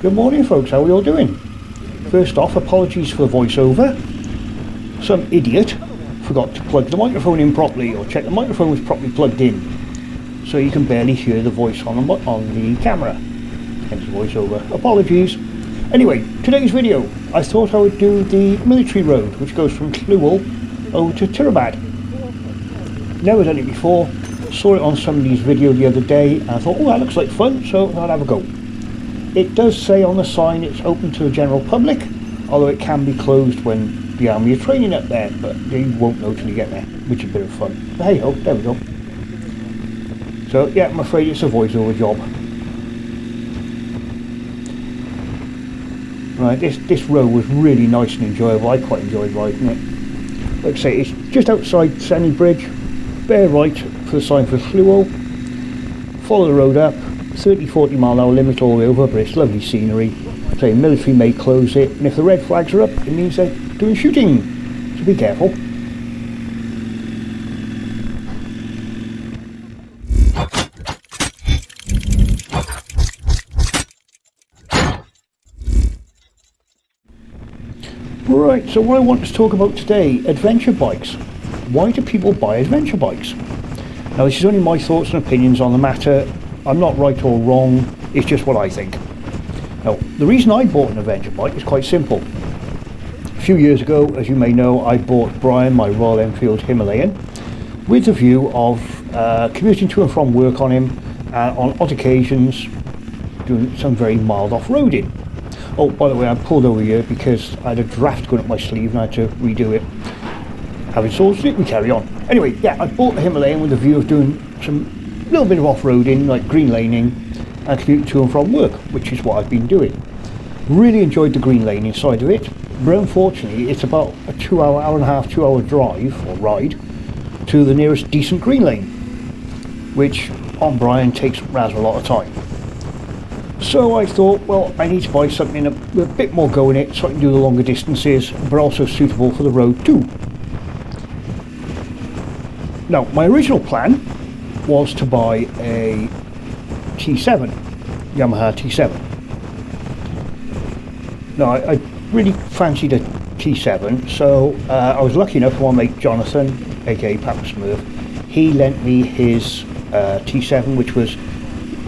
Good morning folks, how are we all doing? First off, apologies for the voiceover. Some idiot forgot to plug the microphone in properly or check the microphone was properly plugged in. So you can barely hear the voice on the camera. Hence the voiceover. Apologies. Anyway, today's video, I thought I would do the military road which goes from Llywel over to Tirabad. Never done it before. Saw it on somebody's video the other day and I thought, oh, that looks like fun, so I'll have a go. It does say on the sign it's open to the general public, although it can be closed when the army are training up there, but you won't know till you get there, which is a bit of fun. But hey ho, there we go. So yeah, I'm afraid it's a voiceover job. Right, this road was really nice and enjoyable. I quite enjoyed riding it. Like I say, it's just outside Sennybridge, bear right for the sign for Llywel. Follow the road up, 30-40 mile an hour limit all the way over, but it's lovely scenery. Say military may close it, and if the red flags are up, it means they're doing shooting, so be careful. Right, so what I want to talk about today, adventure bikes. Why do people buy adventure bikes? Now this is only my thoughts and opinions on the matter. I'm not right or wrong, it's just what I think. Now, the reason I bought an adventure bike is quite simple. A few years ago, as you may know, I bought Brian my Royal Enfield Himalayan with the view of commuting to and from work on him and on odd occasions doing some very mild off-roading. Oh, by the way, I pulled over here because I had a draft going up my sleeve and I had to redo it. Having sorted it, we carry on. Anyway, yeah, I bought the Himalayan with the view of doing some little bit of off-roading, like green laning, and commute to and from work, which is what I've been doing. Really enjoyed the green laning side of it, but unfortunately it's about a 2 and a half drive, or ride, to the nearest decent green lane, which on Brian takes rather a lot of time. So I thought, well, I need to buy something with a bit more go in it so I can do the longer distances, but also suitable for the road too. Now, my original plan was to buy a T7, Yamaha T7. Now, I really fancied a T7, so I was lucky enough for my mate Jonathan, aka Papa Smurf. He lent me his T7, which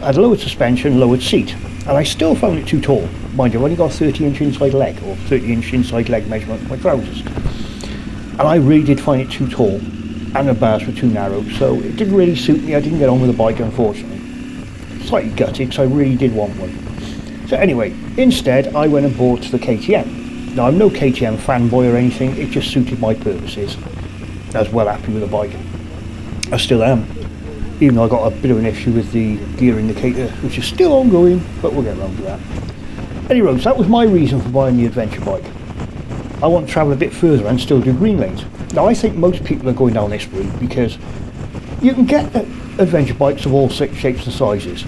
had lowered suspension, lowered seat, and I still found it too tall. Mind you, I've only got a 30-inch inside leg, or 30-inch inside leg measurement for my trousers, and I really did find it too tall. And the bars were too narrow, so it didn't really suit me. I didn't get on with the bike, unfortunately. Slightly gutted, because I really did want one. So anyway, instead I went and bought the KTM. Now I'm no KTM fanboy or anything, it just suited my purposes. I was well happy with the bike. I still am, even though I got a bit of an issue with the gear indicator, which is still ongoing, but we'll get around to that. Anyway, so that was my reason for buying the adventure bike. I want to travel a bit further and still do green lanes. Now I think most people are going down this route because you can get adventure bikes of all shapes and sizes.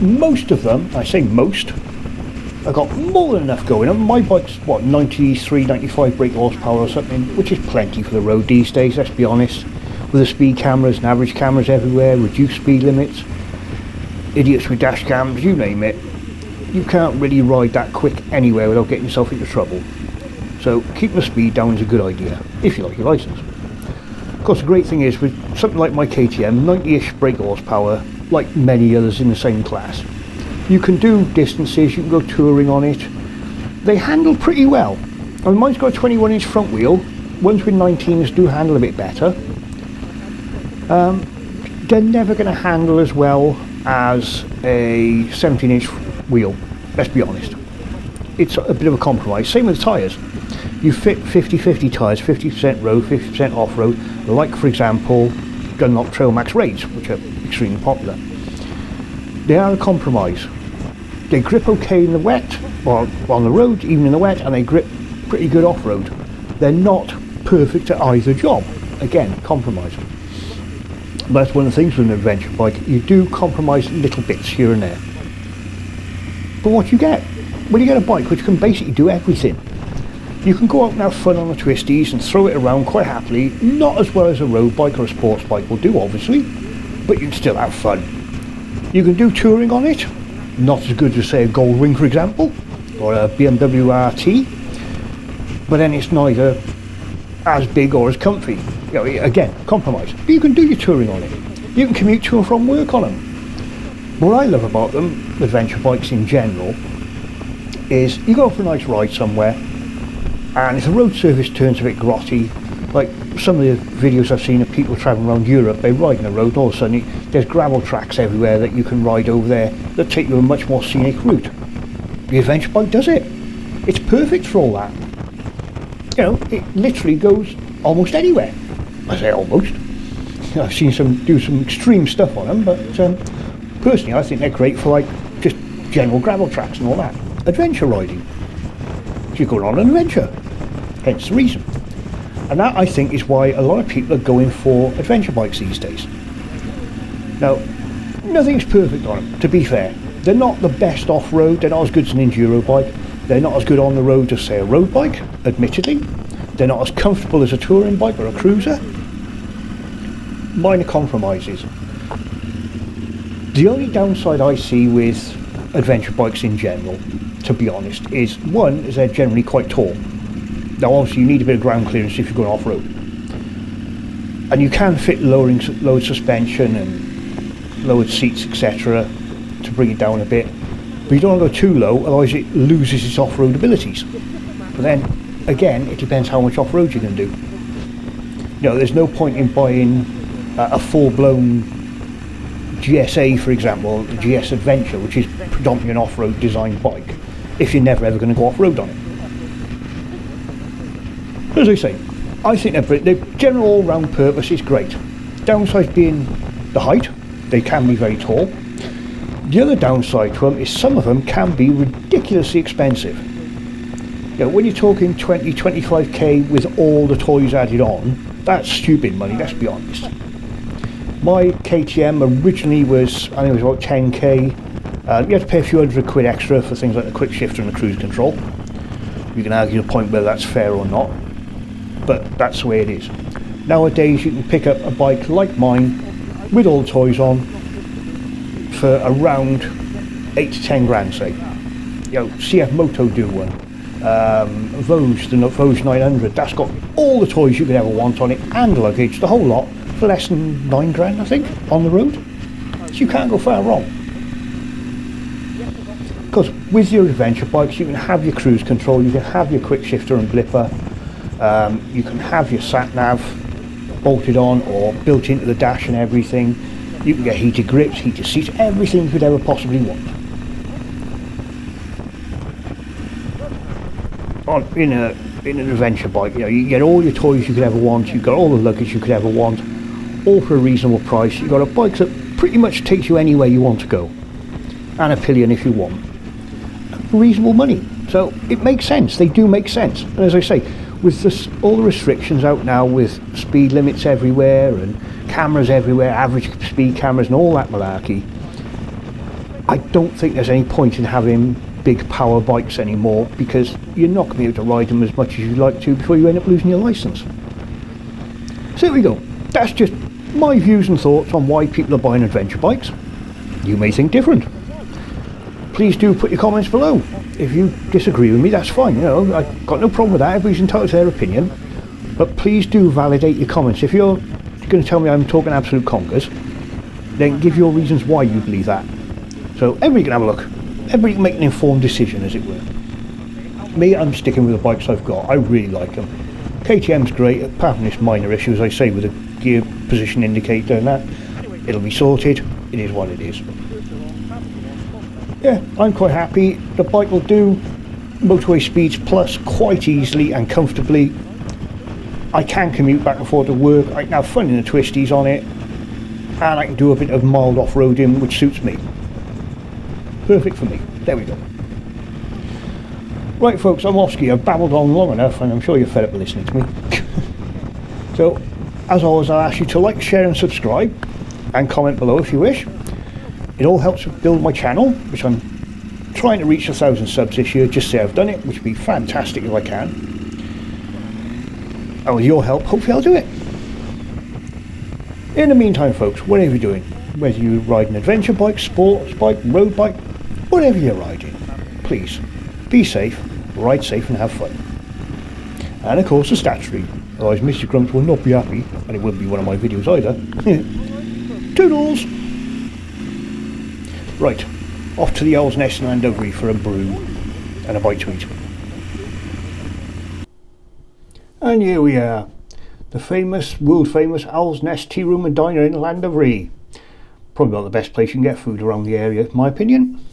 Most of them, I say most, have got more than enough going on. My bike's what, 93, 95 brake horsepower or something, which is plenty for the road these days, let's be honest. With the speed cameras and average cameras everywhere, reduced speed limits, idiots with dash cams, you name it. You can't really ride that quick anywhere without getting yourself into trouble. So keeping the speed down is a good idea, if you like your licence. Of course the great thing is with something like my KTM, 90-ish brake horsepower, like many others in the same class, you can do distances, you can go touring on it. They handle pretty well. I mean, mine's got a 21-inch front wheel, ones with 19s do handle a bit better. They're never going to handle as well as a 17-inch wheel, let's be honest. It's a bit of a compromise, same with tyres. You fit 50-50 tyres, 50% road, 50% off-road, like for example Dunlop Trail Max Raids, which are extremely popular. They are a compromise. They grip okay in the wet, or on the road, even in the wet, and they grip pretty good off-road. They're not perfect at either job. Again, compromise. But that's one of the things with an adventure bike, you do compromise little bits here and there. But what you get? Well, you get a bike which can basically do everything. You can go out and have fun on the twisties and throw it around quite happily, not as well as a road bike or a sports bike will do obviously, but you can still have fun. You can do touring on it, not as good as, say, a Goldwing, for example, or a BMW RT, but then it's neither as big or as comfy. You know, again, compromise. But you can do your touring on it. You can commute to and from work on them. What I love about them, adventure bikes in general, is you go for a nice ride somewhere, and if the road surface turns a bit grotty, like some of the videos I've seen of people travelling around Europe, they ride on the road, all of a sudden there's gravel tracks everywhere that you can ride over there that take you a much more scenic route. The adventure bike does it. It's perfect for all that. You know, it literally goes almost anywhere. I say almost. I've seen some do some extreme stuff on them, but personally I think they're great for like just general gravel tracks and all that. Adventure riding. You're going on an adventure. Hence the reason. And that, I think, is why a lot of people are going for adventure bikes these days. Now, nothing's perfect on them, to be fair. They're not the best off-road, they're not as good as an enduro bike, they're not as good on the road as, say, a road bike, admittedly. They're not as comfortable as a touring bike or a cruiser. Minor compromises. The only downside I see with adventure bikes in general, to be honest, is one, is they're generally quite tall. Now obviously you need a bit of ground clearance if you're going off-road. And you can fit lowered suspension and lowered seats, etc. to bring it down a bit. But you don't want to go too low, otherwise it loses its off-road abilities. But then, again, it depends how much off-road you can do. You know, there's no point in buying a full-blown GSA, for example, the GS Adventure, which is predominantly an off-road designed bike, if you're never ever going to go off-road on it. As I say, I think the general all-round purpose is great. Downside being the height, they can be very tall. The other downside to them is some of them can be ridiculously expensive. You know, when you're talking 20, 25k with all the toys added on, that's stupid money, let's be honest. My KTM originally was, I think it was about 10k. You had to pay a few £100 extra for things like the quick shifter and the cruise control. You can argue the point whether that's fair or not, but that's the way it is. Nowadays you can pick up a bike like mine with all the toys on for around 8 to 10 grand, say. You know, CF Moto do one. Vosges, the Vosges 900, that's got all the toys you could ever want on it and luggage, the whole lot, for less than 9 grand, I think, on the road. So you can't go far wrong. Because with your adventure bikes, you can have your cruise control, you can have your quick shifter and blipper, you can have your sat nav bolted on or built into the dash and everything. You can get heated grips, heated seats, everything you could ever possibly want. In an adventure bike, you know, you get all your toys you could ever want, you've got all the luggage you could ever want, all for a reasonable price. You've got a bike that pretty much takes you anywhere you want to go, and a pillion if you want, for reasonable money. So it makes sense, they do make sense. And as I say, with this, all the restrictions out now with speed limits everywhere and cameras everywhere, average speed cameras and all that malarkey, I don't think there's any point in having big power bikes anymore, because you're not going to be able to ride them as much as you'd like to before you end up losing your license. So there we go. That's just my views and thoughts on why people are buying adventure bikes. You may think different. Please do put your comments below. If you disagree with me, that's fine. You know, I've got no problem with that. Everybody's entitled to their opinion. But please do validate your comments. If you're going to tell me I'm talking absolute conkers, then give your reasons why you believe that. So everybody can have a look. Everybody can make an informed decision, as it were. Me, I'm sticking with the bikes I've got. I really like them. KTM's great, apart from this minor issue, as I say, with the gear position indicator and that. It'll be sorted. It is what it is. Yeah, I'm quite happy. The bike will do motorway speeds plus quite easily and comfortably. I can commute back and forth to work. I can have fun in the twisties on it, and I can do a bit of mild off-roading, which suits me. Perfect for me. There we go. Right folks, I'm off ski. I've babbled on long enough and I'm sure you're fed up with listening to me. So, as always, I'll ask you to like, share and subscribe, and comment below if you wish. It all helps build my channel, which I'm trying to reach 1,000 subs this year. Just say I've done it, which would be fantastic if I can. And with your help, hopefully I'll do it. In the meantime folks, whatever you're doing, whether you ride an adventure bike, sports bike, road bike, whatever you're riding, please be safe, ride safe and have fun. And of course the statutory, otherwise Mr. Grumps will not be happy, and it wouldn't be one of my videos either. Toodles! Right, off to the Owl's Nest in Llandovery for a brew and a bite to eat. And here we are, the famous, world famous Owl's Nest Tea Room and Diner in Llandovery. Probably not the best place you can get food around the area, in my opinion.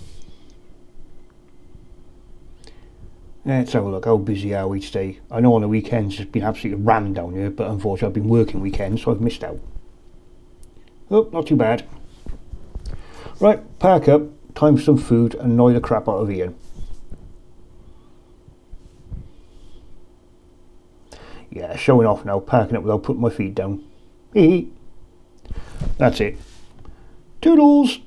Let's have a look, how busy are we today? I know on the weekends it's been absolutely rammed down here, but unfortunately I've been working weekends, so I've missed out. Oh, not too bad. Right, park up, time for some food and annoy the crap out of Ian. Yeah, showing off now, parking up without putting my feet down. Hee hee. That's it. Toodles!